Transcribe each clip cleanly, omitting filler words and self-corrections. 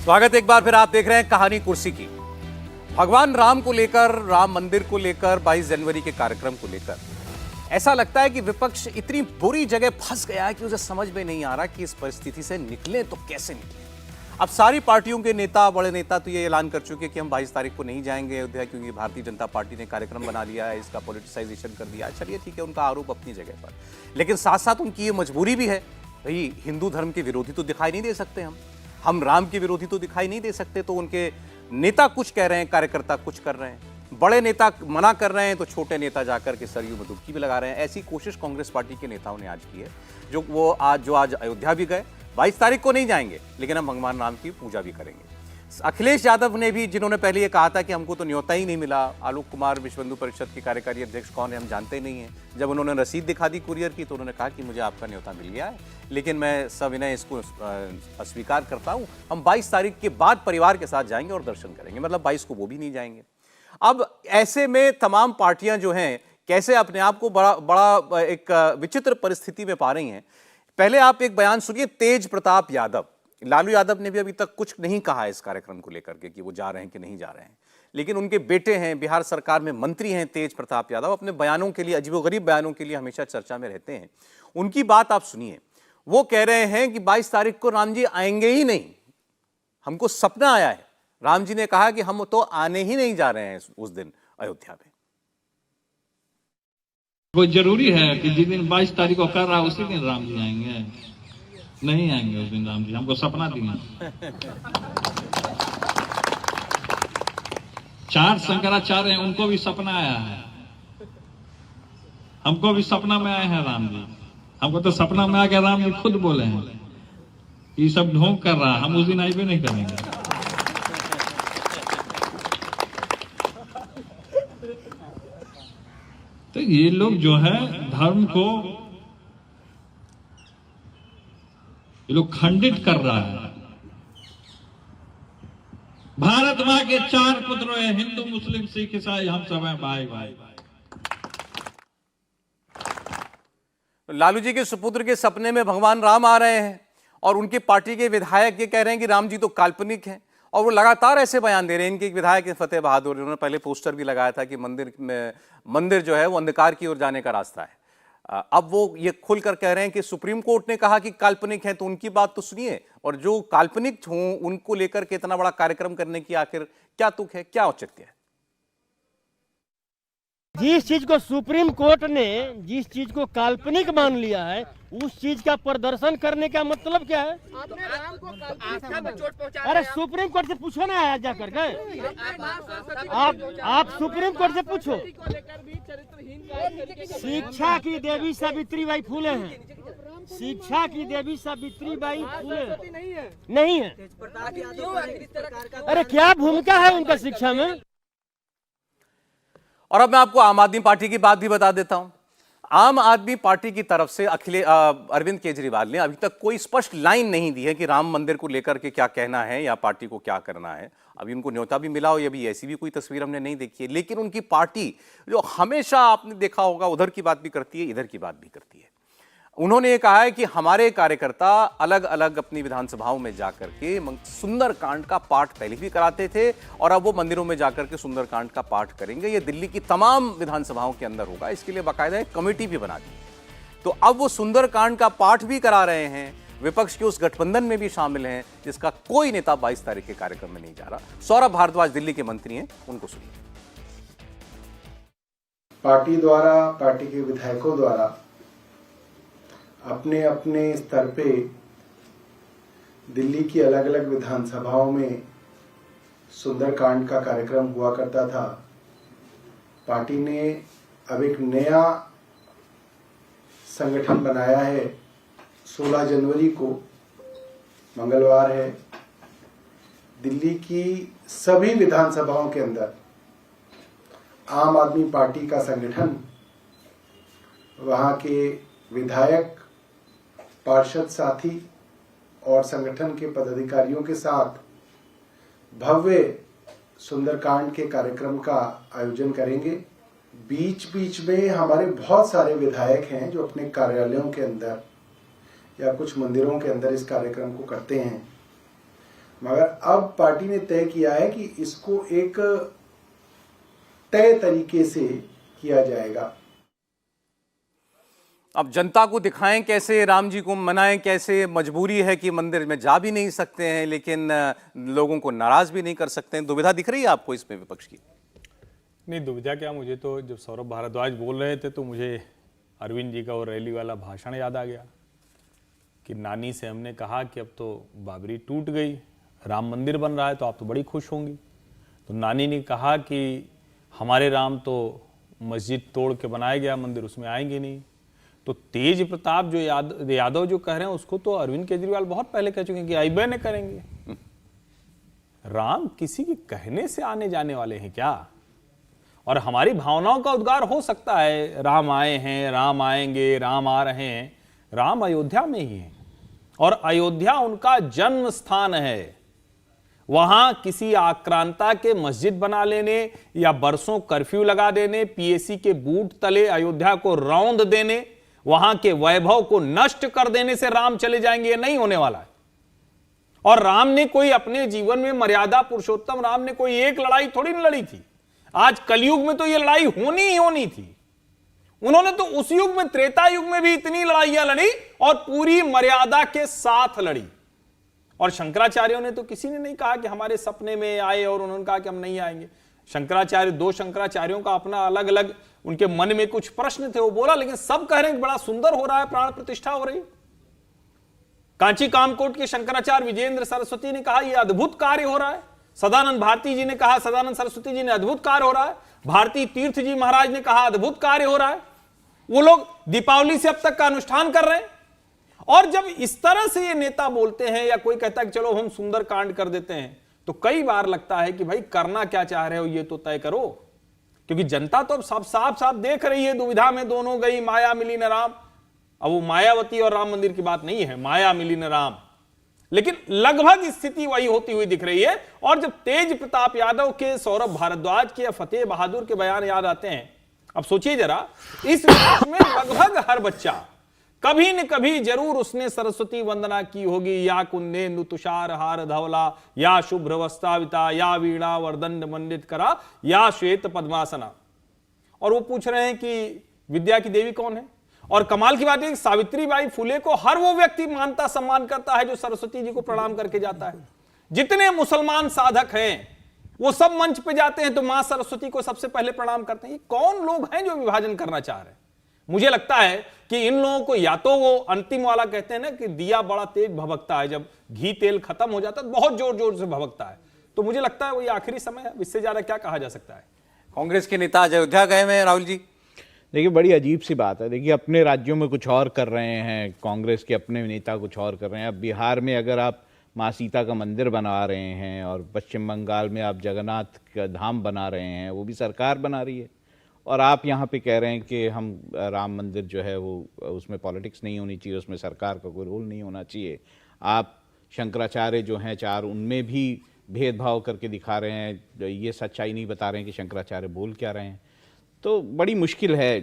स्वागत एक बार फिर। आप देख रहे हैं कहानी कुर्सी की। भगवान राम को लेकर, राम मंदिर को लेकर, 22 जनवरी के कार्यक्रम को लेकर ऐसा लगता है कि विपक्ष इतनी बुरी जगह फंस गया है कि उसे समझ में नहीं आ रहा कि इस परिस्थिति से निकले तो कैसे निकले। अब सारी पार्टियों के नेता, बड़े नेता तो ये ऐलान कर चुके कि हम 22 तारीख को नहीं जाएंगे अयोध्या, क्योंकि भारतीय जनता पार्टी ने कार्यक्रम बना लिया है, इसका पॉलिटिसाइजेशन कर दिया है। चलिए ठीक है, उनका आरोप अपनी जगह पर, लेकिन साथ साथ उनकी ये मजबूरी भी है। भाई, हिंदू धर्म के विरोधी तो दिखाई नहीं दे सकते हम राम के विरोधी तो दिखाई नहीं दे सकते। तो उनके नेता कुछ कह रहे हैं, कार्यकर्ता कुछ कर रहे हैं, बड़े नेता मना कर रहे हैं तो छोटे नेता जाकर के सरयू में डुबकी भी लगा रहे हैं। ऐसी कोशिश कांग्रेस पार्टी के नेताओं ने आज की है, जो आज अयोध्या भी गए। 22 तारीख को नहीं जाएंगे, लेकिन हम भगवान राम की पूजा भी करेंगे। अखिलेश यादव ने भी, जिन्होंने पहले ये कहा था कि हमको तो न्योता ही नहीं मिला, आलोक कुमार विश्व हिंदू परिषद के कार्यकारी अध्यक्ष कौन है हम जानते नहीं हैं, जब उन्होंने रसीद दिखा दी कुरियर की तो उन्होंने कहा कि मुझे आपका न्योता मिल गया है, लेकिन मैं सविनय इसको अस्वीकार करता हूं। हम 22 तारीख के बाद परिवार के साथ जाएंगे और दर्शन करेंगे, मतलब 22 को वो भी नहीं जाएंगे। अब ऐसे में तमाम पार्टियां जो हैं कैसे अपने आप को बड़ा एक विचित्र परिस्थिति में पा रही हैं। पहले आप एक बयान सुनिए तेज प्रताप यादव। लालू यादव ने भी अभी तक कुछ नहीं कहा इस कार्यक्रम को लेकर के कि वो जा रहे हैं कि नहीं जा रहे हैं, लेकिन उनके बेटे हैं, बिहार सरकार में मंत्री हैं तेज प्रताप यादव, अपने बयानों के लिए, अजीबोगरीब बयानों के लिए हमेशा चर्चा में रहते हैं। उनकी बात आप सुनिए। वो कह रहे हैं कि 22 तारीख को राम जी आएंगे ही नहीं, हमको सपना आया है। राम जी ने कहा कि हम तो आने ही नहीं जा रहे हैं उस दिन अयोध्या में। वो जरूरी है कि जिस दिन 22 तारीख को कर रहा है उसी दिन राम जी आएंगे? नहीं आएंगे उस दिन राम जी, हमको सपना दिए। 4 शंकराचार्य हैं, उनको भी सपना आया है, हमको भी सपना में आए हैं राम जी। हमको तो सपना में आ गया, राम जी खुद बोले हैं ये सब ढोंग कर रहा, हम उस दिन आई भी नहीं करेंगे। तो ये लोग जो है धर्म को ये लोग खंडित कर रहा है। भारत मां के 4 पुत्र हैं, हिंदू मुस्लिम सिख ईसाई, हम सब हैं भाई भाई। लालू जी के सुपुत्र के सपने में भगवान राम आ रहे हैं और उनकी पार्टी के विधायक ये कह रहे हैं कि राम जी तो काल्पनिक हैं, और वो लगातार ऐसे बयान दे रहे हैं। इनके एक विधायक फतेह बहादुर, उन्होंने पहले पोस्टर भी लगाया था कि मंदिर जो है वो अंधकार की ओर जाने का रास्ता है। अब वो ये खुलकर कह रहे हैं कि सुप्रीम कोर्ट ने कहा कि काल्पनिक है, तो उनकी बात तो सुनिए। और जो काल्पनिक हों उनको लेकर के इतना बड़ा कार्यक्रम करने की आखिर क्या तुक है, क्या औचित्य है? जिस चीज को सुप्रीम कोर्ट ने जिस चीज को काल्पनिक मान लिया है, उस चीज का प्रदर्शन करने का मतलब क्या है? आपने राम को काल्पनिकता में चोट पहुंचाया। अरे सुप्रीम कोर्ट से पूछो ना आज जा करके, आप सुप्रीम कोर्ट से पूछो। शिक्षा की देवी सावित्रीबाई फुले हैं, शिक्षा की देवी सावित्रीबाई फुले नहीं है। अरे क्या भूमिका है उनका शिक्षा में? और अब मैं आपको आम आदमी पार्टी की बात भी बता देता हूं। आम आदमी पार्टी की तरफ से अरविंद केजरीवाल ने अभी तक कोई स्पष्ट लाइन नहीं दी है कि राम मंदिर को लेकर के क्या कहना है या पार्टी को क्या करना है। अभी उनको न्योता भी मिला हो, ये भी ऐसी भी कोई तस्वीर हमने नहीं देखी है। लेकिन उनकी पार्टी जो हमेशा आपने देखा होगा उधर की बात भी करती है, इधर की बात भी करती है। उन्होंने ये कहा है कि हमारे कार्यकर्ता अलग अलग अपनी विधानसभाओं में जाकर के सुंदरकांड का पाठ पहले भी कराते थे और अब वो मंदिरों में जाकर के सुंदरकांड का पाठ करेंगे। ये दिल्ली की तमाम विधानसभाओं के अंदर होगा, इसके लिए बाकायदा एक कमेटी भी बना दी। तो अब वो सुंदरकांड का पाठ भी करा रहे हैं, विपक्ष के उस गठबंधन में भी शामिल हैं जिसका कोई नेता 22 तारीख के कार्यक्रम में नहीं जा रहा। सौरभ भारद्वाज दिल्ली के मंत्री हैं, उनको सुनिए। पार्टी द्वारा, पार्टी के विधायकों द्वारा अपने अपने स्तर पे दिल्ली की अलग अलग विधानसभाओं में सुंदरकांड का कार्यक्रम हुआ करता था। पार्टी ने अब एक नया संगठन बनाया है। 16 जनवरी को मंगलवार है, दिल्ली की सभी विधानसभाओं के अंदर आम आदमी पार्टी का संगठन, वहां के विधायक, पार्षद साथी और संगठन के पदाधिकारियों के साथ भव्य सुंदरकांड के कार्यक्रम का आयोजन करेंगे। बीच बीच में हमारे बहुत सारे विधायक हैं जो अपने कार्यालयों के अंदर या कुछ मंदिरों के अंदर इस कार्यक्रम को करते हैं। मगर अब पार्टी ने तय किया है कि इसको एक तय तरीके से किया जाएगा। अब जनता को दिखाएं कैसे, राम जी को मनाएं कैसे, मजबूरी है कि मंदिर में जा भी नहीं सकते हैं लेकिन लोगों को नाराज भी नहीं कर सकते हैं। दुविधा दिख रही है आपको इसमें विपक्ष की? नहीं, दुविधा क्या, मुझे तो जब सौरभ भारद्वाज बोल रहे थे तो मुझे अरविंद जी का वो रैली वाला भाषण याद आ गया कि नानी से हमने कहा कि अब तो बाबरी टूट गई, राम मंदिर बन रहा है तो आप तो बड़ी खुश होंगी। तो नानी ने कहा कि हमारे राम तो मस्जिद तोड़ के बनाया गया मंदिर, उसमें आएंगे नहीं। तो तेज प्रताप जो यादव जो कह रहे हैं उसको तो अरविंद केजरीवाल बहुत पहले कह चुके हैं कि आईबे ने करेंगे। राम किसी के कहने से आने जाने वाले हैं क्या? और हमारी भावनाओं का उद्गार हो सकता है, राम आए हैं, राम आएंगे, राम आ रहे हैं। राम अयोध्या में ही है और अयोध्या उनका जन्म स्थान है। वहां किसी आक्रांता के मस्जिद बना लेने या बरसों कर्फ्यू लगा देने, पीएसी के बूट तले अयोध्या को रौंद देने, वहां के वैभव को नष्ट कर देने से राम चले जाएंगे, ये नहीं होने वाला है। और राम ने कोई अपने जीवन में मर्यादा पुरुषोत्तम राम ने कोई एक लड़ाई थोड़ी न लड़ी थी। आज कलयुग में तो ये लड़ाई होनी ही होनी थी। उन्होंने तो उस युग में, त्रेता युग में भी इतनी लड़ाइयां लड़ी और पूरी मर्यादा के साथ लड़ी। और शंकराचार्यों ने तो किसी ने नहीं कहा कि हमारे सपने में आए और उन्होंने कहा कि हम नहीं आएंगे। शंकराचार्य, दो शंकराचार्यों का अपना अलग अलग, उनके मन में कुछ प्रश्न थे वो बोला, लेकिन सब कह रहे हैं कि बड़ा सुंदर हो रहा है, प्राण प्रतिष्ठा हो रही। कांची कामकोट के शंकराचार्य विजेंद्र सरस्वती ने कहा यह अद्भुत कार्य हो रहा है। सदानंद भारती जी ने कहा, सदानंद सरस्वती जी ने अद्भुत कार्य हो रहा है। भारती तीर्थ जी महाराज ने कहा अद्भुत कार्य हो रहा है। वो लोग दीपावली से अब तक का अनुष्ठान कर रहे हैं। और जब इस तरह से ये नेता बोलते हैं या कोई कहता है कि चलो हम सुंदर कांड कर देते हैं, तो कई बार लगता है कि भाई करना क्या चाह रहे हो ये तो तय करो। क्योंकि जनता तो अब सब साफ साफ देख रही है, दुविधा में दोनों गई, माया मिली न राम। अब वो मायावती और राम मंदिर की बात नहीं है, माया मिली न राम, लेकिन लगभग स्थिति वही होती हुई दिख रही है। और जब तेज प्रताप यादव के, सौरभ भारद्वाज के या फतेह बहादुर के बयान याद आते हैं, अब सोचिए जरा, इस विपक्ष में लगभग हर बच्चा कभी न कभी जरूर उसने सरस्वती वंदना की होगी, या कुंदेन्दु तुषार हार धवला, या शुभ्र वस्त्राविता, या वीणा वरदंड मंडित करा, या श्वेत पद्मासना। और वो पूछ रहे हैं कि विद्या की देवी कौन है। और कमाल की बात है कि सावित्रीबाई फुले को हर वो व्यक्ति मानता सम्मान करता है जो सरस्वती जी को प्रणाम करके जाता है। जितने मुसलमान साधक हैं वो सब मंच पे जाते हैं तो मां सरस्वती को सबसे पहले प्रणाम करते हैं। ये कौन लोग हैं जो विभाजन करना चाह रहे हैं? मुझे लगता है कि इन लोगों को या तो वो अंतिम वाला कहते हैं ना कि दिया बड़ा तेज भभकता है, जब घी तेल खत्म हो जाता है तो बहुत जोर जोर से भभकता है। तो मुझे लगता है वही आखिरी समय है, इससे ज्यादा क्या कहा जा सकता है। कांग्रेस के नेता अयोध्या गए हुए हैं राहुल जी। देखिए, बड़ी अजीब सी बात है। देखिए, अपने राज्यों में कुछ और कर रहे हैं, कांग्रेस के अपने नेता कुछ और कर रहे हैं। अब बिहार में अगर आप माँ सीता का मंदिर बना रहे हैं और पश्चिम बंगाल में आप जगन्नाथ का धाम बना रहे हैं, वो भी सरकार बना रही है, और आप यहाँ पे कह रहे हैं कि हम राम मंदिर जो है वो उसमें पॉलिटिक्स नहीं होनी चाहिए, उसमें सरकार का कोई रोल नहीं होना चाहिए। आप शंकराचार्य जो हैं चार, उनमें भी भेदभाव करके दिखा रहे हैं, ये सच्चाई नहीं बता रहे हैं कि शंकराचार्य बोल क्या रहे हैं। तो बड़ी मुश्किल है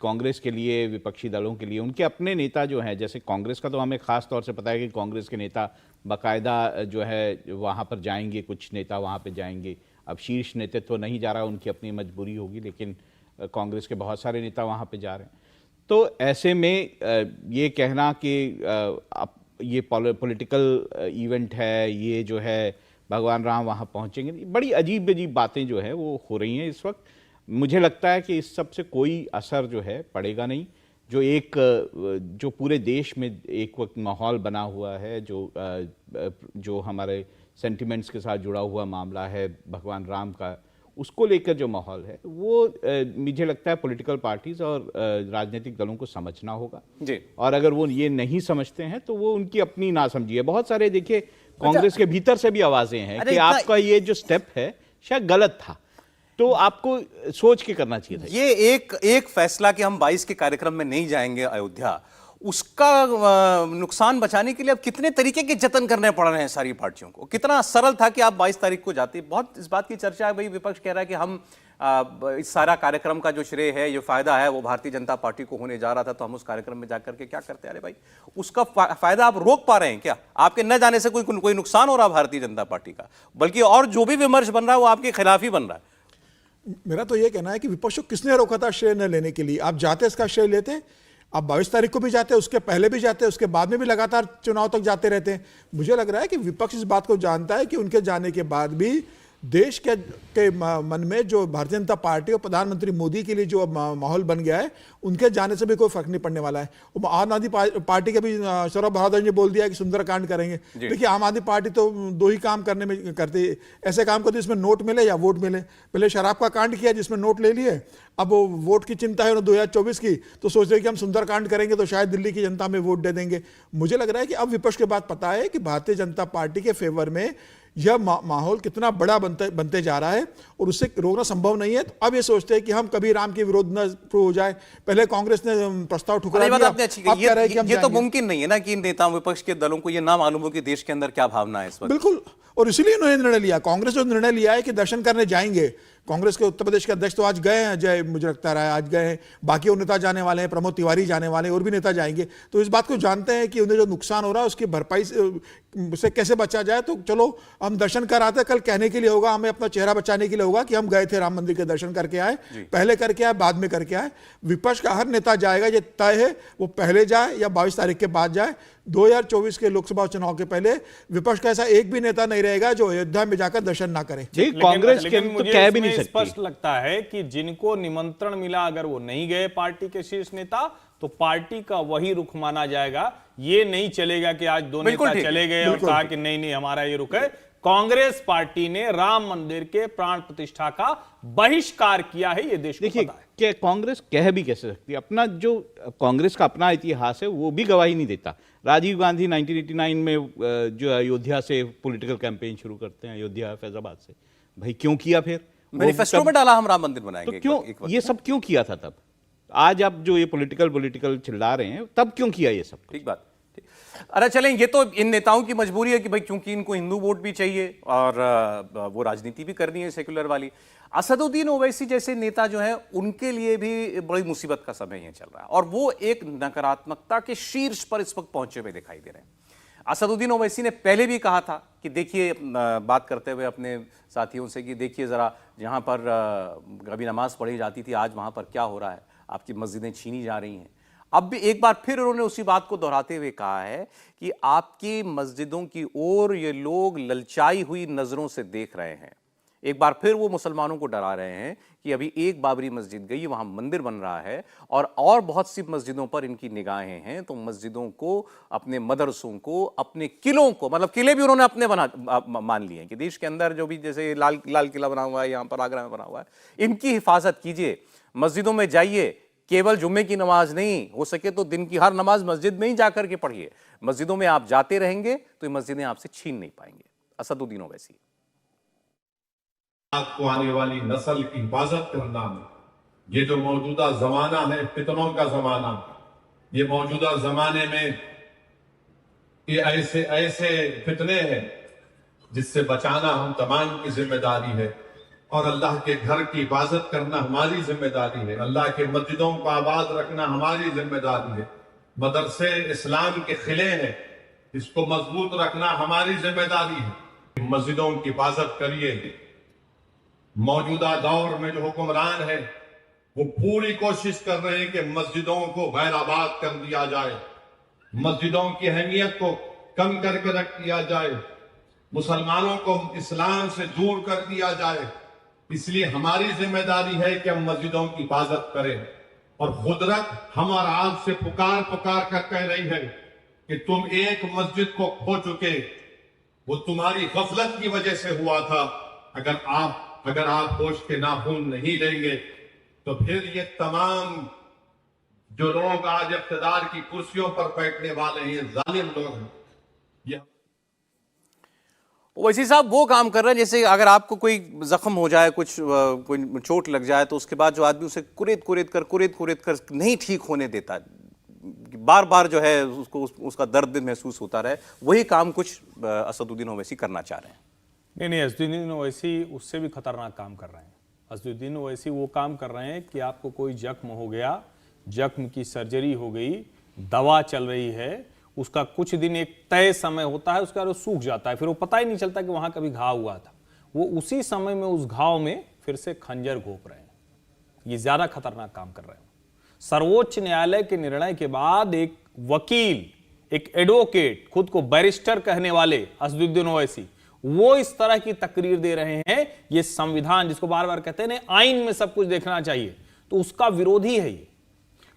कांग्रेस के लिए, विपक्षी दलों के लिए। उनके अपने नेता जो हैं, जैसे कांग्रेस का तो हमें ख़ास तौर से पता है कि कांग्रेस के नेता बाकायदा जो है वहाँ पर जाएंगे, कुछ नेता वहाँ पर जाएंगे। अब शीर्ष नेतृत्व तो नहीं जा रहा, उनकी अपनी मजबूरी होगी, लेकिन कांग्रेस के बहुत सारे नेता वहाँ पे जा रहे हैं। तो ऐसे में ये कहना कि अब ये पॉलिटिकल इवेंट है, ये जो है भगवान राम वहाँ पहुँचेंगे, बड़ी अजीब अजीब बातें जो है वो हो रही हैं इस वक्त। मुझे लगता है कि इस सब से कोई असर जो है पड़ेगा नहीं। जो पूरे देश में एक वक्त माहौल बना हुआ है, जो हमारे सेंटिमेंट्स के साथ जुड़ा हुआ मामला है भगवान राम का, उसको लेकर जो माहौल है वो मुझे लगता है पॉलिटिकल पार्टीज और राजनीतिक दलों को समझना होगा जी। और अगर वो ये नहीं समझते हैं तो वो उनकी अपनी नासमझी है। बहुत सारे देखिए कांग्रेस के भीतर से भी आवाजें हैं कि आपका ये जो स्टेप है शायद गलत था, तो आपको सोच के करना चाहिए था। ये एक फैसला कि हम 22 के कार्यक्रम में नहीं जाएंगे अयोध्या, उसका नुकसान बचाने के लिए अब कितने तरीके के जतन करने पड़ रहे हैं सारी पार्टियों को। कितना सरल था कि आप 22 तारीख को जाते। बहुत इस बात की चर्चा है, भाई विपक्ष कह रहा है कि हम इस सारा कार्यक्रम का जो श्रेय है, जो फायदा है, वो भारतीय जनता पार्टी को होने जा रहा था, तो हम उस कार्यक्रम में जाकर के क्या करते। अरे भाई, उसका फायदा आप रोक पा रहे हैं क्या? आपके न जाने से कोई नुकसान हो रहा भारतीय जनता पार्टी का, बल्कि और जो भी विमर्श बन रहा है वो आपके खिलाफ ही बन रहा है। मेरा तो ये कहना है कि विपक्ष को किसने रोका था श्रेय न लेने के लिए? आप जाते इसका श्रेय लेते, आप 22 तारीख को भी जाते, उसके पहले भी जाते, उसके बाद में भी लगातार चुनाव तक जाते रहते हैं। मुझे लग रहा है कि विपक्ष इस बात को जानता है कि उनके जाने के बाद भी देश के मन में जो भारतीय जनता पार्टी और प्रधानमंत्री मोदी के लिए जो माहौल बन गया है, उनके जाने से भी कोई फर्क नहीं पड़ने वाला है। आम आदमी पार्टी के भी सौरभ भारद्वाज ने बोल दिया है कि सुंदरकांड करेंगे। देखिए, आम आदमी पार्टी तो दो ही काम करने में करती है, ऐसे काम करती है जिसमें नोट मिले या वोट मिले। पहले शराब का कांड किया जिसमें नोट ले लिए, अब वो वोट की चिंता है 2024 की, तो सोच रहे कि हम सुंदरकांड करेंगे तो शायद दिल्ली की जनता में वोट दे देंगे। मुझे लग रहा है कि अब विपक्ष के बाद पता है कि भारतीय जनता पार्टी के फेवर में यह माहौल कितना बड़ा बनते जा रहा है और उससे रोकना संभव नहीं है। तो अब ये सोचते हैं कि हम कभी राम के विरोध न प्रूव हो जाए। पहले कांग्रेस ने प्रस्ताव ठुकरा दिया, अब कह रहे हैं कि ये तो मुमकिन नहीं है ना कि नेताओं विपक्ष के दलों को ये ना मालूम हो कि देश के अंदर क्या भावना है इस वक्त। बिल्कुल, और इसीलिए उन्होंने निर्णय लिया। कांग्रेस जो निर्णय लिया है कि दर्शन करने जाएंगे, कांग्रेस के उत्तर प्रदेश के अध्यक्ष तो आज गए हैं, जय मुझे लगता रहा है आज गए हैं, बाकी और नेता जाने वाले हैं, प्रमोद तिवारी जाने वाले हैं, और भी नेता जाएंगे। तो इस बात को जानते हैं कि उन्हें जो नुकसान हो रहा है उसकी भरपाई से कैसे बचा जाए। तो चलो हम दर्शन कर आते, कल कहने के लिए होगा, हमें अपना चेहरा बचाने के लिए होगा कि हम गए थे राम मंदिर के दर्शन करके आए, पहले करके आए बाद में करके आए। विपक्ष का हर नेता जाएगा, ये तय है, वो पहले जाए या 22 तारीख के बाद जाए। 2024 के लोकसभा चुनाव के पहले विपक्ष का ऐसा एक भी नेता नहीं रहेगा जो अयोध्या में जाकर दर्शन ना करे। कांग्रेस के तो कह भी नहीं सकती। स्पष्ट लगता है कि जिनको निमंत्रण मिला, अगर वो नहीं गए पार्टी के शीर्ष नेता, तो पार्टी का वही रुख माना जाएगा। ये नहीं चलेगा कि आज दो नेता चले गए और कहा कि नहीं नहीं हमारा ये रुख है। कांग्रेस पार्टी ने राम मंदिर के प्राण प्रतिष्ठा का बहिष्कार किया है, ये देश को पता है। कि कांग्रेस कह भी कैसे सकती है? अपना जो कांग्रेस का अपना इतिहास है वो भी गवाही नहीं देता। राजीव गांधी 1989 में जो अयोध्या से पॉलिटिकल कैंपेन शुरू करते हैं, अयोध्या फैजाबाद से, भाई क्यों किया? फिर मैनिफेस्टो में डाला हम राम मंदिर बनाएंगे, तो क्यों ये सब क्यों किया था तब? आज आप जो ये पॉलिटिकल चिल्ला रहे हैं, तब क्यों किया ये सब? ठीक बात। अरे चलें, ये तो इन नेताओं की मजबूरी है कि भाई क्योंकि इनको हिंदू वोट भी चाहिए और वो राजनीति भी करनी है सेक्युलर वाली। असदुद्दीन ओवैसी जैसे नेता जो है, उनके लिए भी बड़ी मुसीबत का समय ये चल रहा है और वो एक नकारात्मकता के शीर्ष पर इस वक्त पहुंचे हुए दिखाई दे रहे हैं। असदुद्दीन ओवैसी ने पहले भी कहा था कि देखिए, बात करते हुए अपने साथियों से, कि देखिए ज़रा, जहाँ पर कभी नमाज पढ़ी जाती थी, आज वहाँ पर क्या हो रहा है, आपकी मस्जिदें छीनी जा रही हैं। अब भी एक बार फिर उन्होंने उसी बात को दोहराते हुए कहा है कि आपकी मस्जिदों की ओर ये लोग ललचाई हुई नज़रों से देख रहे हैं। एक बार फिर वो मुसलमानों को डरा रहे हैं कि अभी एक बाबरी मस्जिद गई, वहाँ मंदिर बन रहा है और बहुत सी मस्जिदों पर इनकी निगाहें हैं। तो मस्जिदों को, अपने मदरसों को, अपने किलों को, मतलब किले भी उन्होंने अपने मान लिए हैं कि देश के अंदर जो भी, जैसे लाल किला बना हुआ है, यहाँ पर आगरा में बना हुआ है, इनकी हिफाजत कीजिए। मस्जिदों में जाइए, केवल जुम्मे की नमाज नहीं, हो सके तो दिन की हर नमाज मस्जिद में ही जाकर के पढ़िए। मस्जिदों में आप जाते रहेंगे तो ये मस्जिदें आपसे छीन नहीं पाएंगे। असदुद्दीन ओवैसी। आपको आने वाली नस्ल की हिफाजत करना, ये जो मौजूदा जमाना है, फितनों का जमाना, ये मौजूदा जमाने में ये ऐसे ऐसे फितने हैं जिससे बचाना हम तमाम की जिम्मेदारी है और अल्लाह के घर की हिफाजत करना हमारी जिम्मेदारी है। अल्लाह के मस्जिदों को आबाद रखना हमारी जिम्मेदारी है। मदरसे इस्लाम के खिले हैं, इसको मजबूत रखना हमारी जिम्मेदारी है। मस्जिदों की हिफाजत करिए। मौजूदा दौर में जो हुक्मरान है वो पूरी कोशिश कर रहे हैं कि मस्जिदों को गैराबाद कर दिया जाए, मस्जिदों की अहमियत को कम करके रख दिया जाए, मुसलमानों को इस्लाम से दूर कर दिया जाए। इसलिए हमारी जिम्मेदारी है कि हम मस्जिदों की हिफाजत करें। और कुदरत हम और आप से पुकार कर कह रही है कि तुम एक मस्जिद को खो चुके, वो तुम्हारी गफलत की वजह से हुआ था। अगर आप होश के नाखून नहीं लेंगे तो फिर ये तमाम जो लोग आज इख्तिदार की कुर्सियों पर बैठने वाले हैं, जालिम लोग हैं, ये ओवैसी साहब वो काम कर रहे हैं जैसे अगर आपको कोई जख्म हो जाए, कोई चोट लग जाए, तो उसके बाद जो आदमी उसे कुरेद कर नहीं ठीक होने देता, बार बार जो है उसको उसका दर्द महसूस होता रहे, वही काम कुछ असदुद्दीन ओवैसी करना चाह रहे हैं। नहीं, असदुद्दीन ओवैसी उससे भी खतरनाक काम कर रहे हैं। असदुद्दीन ओवैसी वो काम कर रहे हैं कि आपको कोई जख्म हो गया, जख्म की सर्जरी हो गई, दवा चल रही है, उसका कुछ दिन एक तय समय होता है, उसके बाद वो सूख जाता है, फिर वो पता ही नहीं चलता कि वहां कभी घाव हुआ था। वो उसी समय में उस घाव में फिर से खंजर घोंप रहे हैं। ये ज्यादा खतरनाक काम कर रहे हैं। सर्वोच्च न्यायालय के निर्णय के बाद एक वकील, एक एडवोकेट, खुद को बैरिस्टर कहने वाले असदुद्दीन ओवैसी, वो इस तरह की तकरीर दे रहे हैं। ये संविधान, जिसको बार बार कहते हैं आईन में सब कुछ देखना चाहिए, तो उसका विरोधी है ये।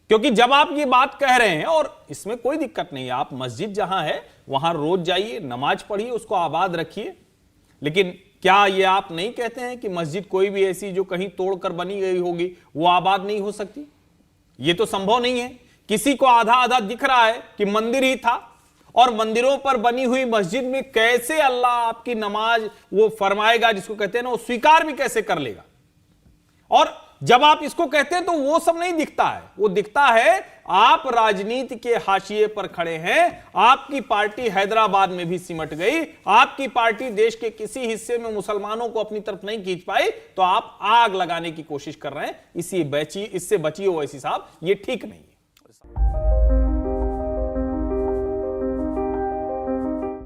क्योंकि जब आप ये बात कह रहे हैं, और इसमें कोई दिक्कत नहीं है, आप मस्जिद जहां है वहां रोज जाइए, नमाज पढ़िए, उसको आबाद रखिए, लेकिन क्या ये आप नहीं कहते हैं कि मस्जिद कोई भी ऐसी जो कहीं तोड़कर बनी गई होगी वो आबाद नहीं हो सकती? ये तो संभव नहीं है। किसी को आधा आधा दिख रहा है कि मंदिर ही था, और मंदिरों पर बनी हुई मस्जिद में कैसे अल्लाह आपकी नमाज वो फरमाएगा, जिसको कहते हैं ना, वो स्वीकार भी कैसे कर लेगा? और जब आप इसको कहते हैं तो वो सब नहीं दिखता है, वो दिखता है आप राजनीति के हाशिए पर खड़े हैं। आपकी पार्टी हैदराबाद में भी सिमट गई, आपकी पार्टी देश के किसी हिस्से में मुसलमानों को अपनी तरफ नहीं खींच पाई, तो आप आग लगाने की कोशिश कर रहे हैं। इससे बचिए ओवैसी साहब, ये ठीक नहीं है।